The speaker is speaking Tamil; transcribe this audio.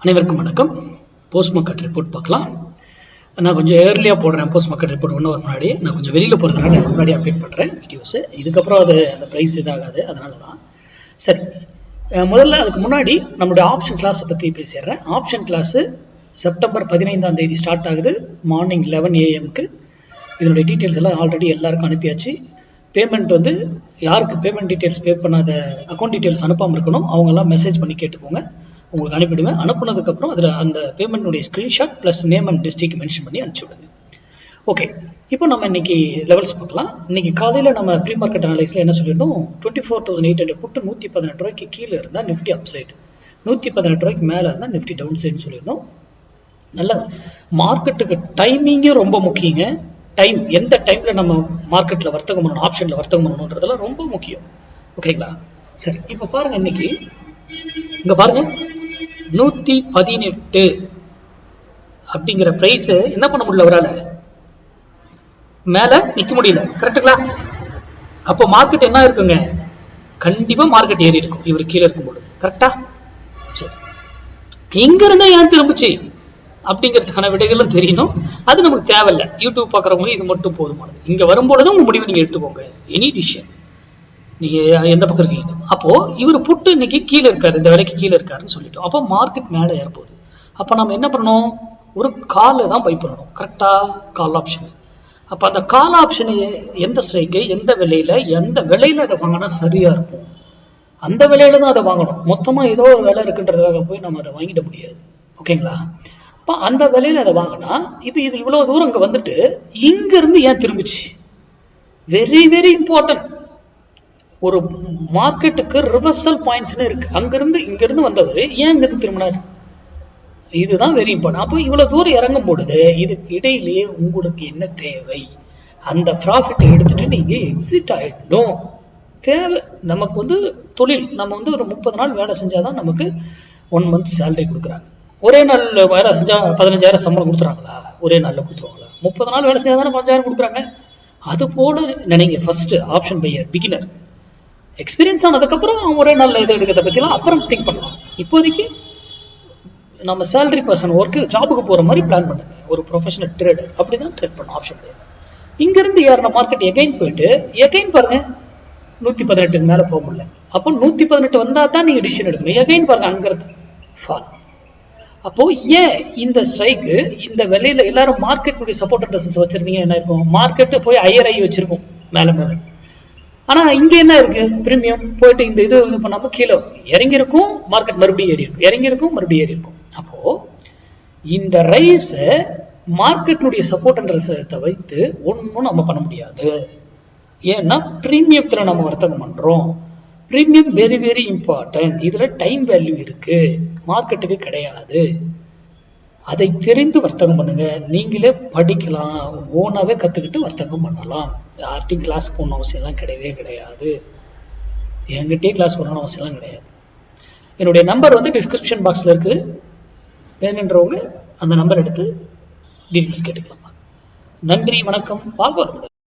அனைவருக்கும் வணக்கம். போஸ்ட் மார்க்கெட் ரிப்போர்ட் பார்க்கலாம். நான் கொஞ்சம் ஏர்லியாக போடுறேன். போஸ்ட் மார்க்கெட் ரிப்போர்ட் ஒன்று ஒரு முன்னாடி நான் கொஞ்சம் வெளியில் போகிறதுனால முன்னாடி அப்டேட் பண்ணுறேன் வீடியோஸு. இதுக்கப்புறம் அந்த ப்ரைஸ் இதாகாது, அதனால தான். சரி, முதல்ல அதுக்கு முன்னாடி நம்மளுடைய ஆப்ஷன் கிளாஸை பற்றி பேசிடுறேன். ஆப்ஷன் கிளாஸு செப்டம்பர் 15 ஸ்டார்ட் ஆகுது. Morning 11 AM. இதனுடைய டீட்டெயில்ஸ் எல்லாம் ஆல்ரெடி எல்லாருக்கும் அனுப்பியாச்சு. பேமெண்ட் யாருக்கு பேமெண்ட் டீட்டெயில்ஸ் பே பண்ணாத அக்கௌண்ட் டீட்டெயில்ஸ் அனுப்பாமல் இருக்கணும், அவங்கெல்லாம் மெசேஜ் பண்ணி கேட்டுக்கோங்க. உங்களுக்கு அனுப்பிடுவேன். அனுப்புனதுக்கப்புறம் அதில் அந்த பேமெண்ட்டுடைய screenshot plus name and district mention பண்ணி அனுப்பிச்சுடுங்க. ஓகே, இப்போ நம்ம இன்னைக்கு லெவல்ஸ் பார்க்கலாம். இன்னைக்கு காலையில் நம்ம ப்ரீ மார்க்கெட் அனலைஸில் என்ன சொல்லியிருந்தோம், 24,800 புட்டு 118 ரூபாய்க்கு கீழே இருந்தால் நிஃப்டி அப் சைடு, 118 ரூபாய்க்கு மேலே இருந்தால் நிஃப்டி டவுன் சைடுன்னு சொல்லியிருந்தோம். நல்ல மார்க்கெட்டுக்கு டைமிங்கே ரொம்ப முக்கியங்க. டைம், எந்த டைமில் நம்ம மார்க்கெட்டில் வர்த்தகம் பண்ணணும், ஆப்ஷனில் வர்த்தகம் பண்ணணுன்றதெல்லாம் ரொம்ப முக்கியம். ஓகேங்களா? சரி, இப்போ பாருங்கள், இன்னைக்கு இங்கே பாருங்கள் 118 அப்படிங்கிற பிரைஸ் என்ன பண்ண முடியல, அவரால் மேல நிக்க முடியல. கரெக்டுங்களா? அப்போ மார்க்கெட் என்ன இருக்குங்க, கண்டிப்பா மார்க்கெட் ஏறி இருக்கும் இவர் கீழே இருக்கும்போது. கரெக்டா? சரி, இங்க இருந்தா ஏன் திரும்பிச்சு அப்படிங்கிறதுக்கான விடைகளும் தெரியணும். அது நமக்கு தேவையில்லை. யூடியூப் பார்க்குறவங்க இது மட்டும் போதுமானது. இங்க வரும்பொழுது உங்க முடிவு நீங்க எடுத்துக்கோங்க. எனி டிசிஷன் நீங்க எந்த பக்கம் இருக்கீங்க. அப்போ இவர் புட்டு இன்னைக்கு கீழே இருக்காரு, இந்த விலைக்கு கீழே இருக்காருன்னு சொல்லிட்டோம். அப்போ மார்க்கெட் மேலே ஏறப்போகுது. அப்போ நம்ம என்ன பண்ணணும், ஒரு காலை தான் பை பண்ணணும். கரெக்டா? Call option. அப்போ அந்த கால் ஆப்ஷனை எந்த ஸ்ட்ரைக்கு, எந்த விலையில அதை வாங்கினா சரியா இருக்கும், அந்த விலையில தான் அதை வாங்கணும். மொத்தமா ஏதோ ஒரு விலை இருக்குன்றதுக்காக போய் நம்ம அதை வாங்கிட முடியாது. ஓகேங்களா? அப்போ அந்த விலையில அதை வாங்கினா, இப்போ இது இவ்வளவு தூரம் இங்க வந்துட்டு இங்க இருந்து ஏன் திரும்பிச்சு, வெரி வெரி இம்பார்ட்டன்ட். ஒரு மார்க்கெட்டுக்கு ரிவர்சல் பாயிண்ட்ஸ்னு இருக்கு. அங்கிருந்து இங்க இருந்து வந்தவர் ஏன் இங்கிருந்து திரும்பினார், இதுதான் வெரி இம்பார்ட்டன்ட். அப்போ இவ்வளவு தூரம் இறங்கும் பொழுது இதுக்கு இடையிலேயே உங்களுக்கு என்ன தேவை, அந்த ப்ராஃபிட் எடுத்துட்டு நீங்க எக்ஸிட் ஆயிடணும். தேவை நமக்கு தொழில், நம்ம ஒரு 30 நாள் வேலை செஞ்சாதான் நமக்கு 1 month சேலரி கொடுக்குறாங்க. ஒரே நாள் வேலை செஞ்சா 15,000 சம்பளம் கொடுத்துறாங்களா? ஒரே நாள்ல கொடுத்துருவாங்களா? 30 நாள் வேலை செஞ்சாதானே 15,000 கொடுக்குறாங்க. அது போல நினைங்க. First option pier beginner, experience ஆனதுக்கப்புறம் ஒரே நாளில் இதை எடுக்கிறத பற்றிலாம் அப்புறம் திங்க் பண்ணலாம். இப்போதைக்கு நம்ம சேலரி பர்சன் ஒர்க்கு ஜாபுக்கு போகிற மாதிரி பிளான் பண்ணுங்க. ஒரு ப்ரொஃபஷனல் ட்ரேடர் அப்படி தான் ட்ரேட் பண்ணணும் ஆப்ஷன். இங்கேருந்து ஏறின மார்க்கெட் எகைன் போயிட்டு எகைன் பாருங்க 118 மேலே போக முடியல. அப்போ 118 வந்தால் தான் நீங்கள் டிசிஷன் எடுக்கணும். எகைன் பாருங்க அங்கிருந்து ஃபால். அப்போ ஏன் இந்த ஸ்ட்ரைக்கு, இந்த விலையில எல்லாரும் மார்க்கெட்டுடைய சப்போர்ட் அண்ட் ரெசிஸ்டன்ஸ் வச்சிருந்தீங்க, என்ன இருக்கும், மார்க்கெட்டு போய் ஹையர் ஆகி வச்சிருக்கும் மேலே மேலே. ஆனா இங்க என்ன இருக்கு, பிரீமியம் போயிட்டு இந்த இது பண்ணாம கீழே இறங்கி இருக்கும், மார்க்கெட் மறுபடியும் ஏறி இருக்கும், இறங்கி இருக்கும், மறுபடியும் ஏறி இருக்கும். அப்போ இந்த ரைஸ் மார்க்கெட்டுடைய சப்போர்ட் அண்ட் ரெசிஸ்டன்ஸை வைத்து ஒன்றும் நம்ம பண்ண முடியாது. ஏன்னா பிரீமியத்துல நம்ம வர்த்தகம் பண்றோம். Premium very very important. இதுல டைம் வேல்யூ இருக்கு, மார்க்கெட்டுக்கு கிடையாது. அதை தெரிந்து வர்த்தகம் பண்ணுங்க. நீங்களே படிக்கலாம், ஓனாவே கத்துக்கிட்டு வர்த்தகம் பண்ணலாம். யார்ட்டையும் கிளாஸ் போகணும் அவசியம்லாம் கிடையவே கிடையாது. என்கிட்டயே கிளாஸ் போகணும்னு அவசியம்லாம் கிடையாது. என்னுடைய நம்பர் டிஸ்கிரிப்ஷன் பாக்ஸ்ல இருக்கு. வேணுன்றவங்க அந்த நம்பர் எடுத்து டீட்டெயில்ஸ் கேட்டுக்கலாம். நன்றி, வணக்கம், வாழ்க வளமுடன்.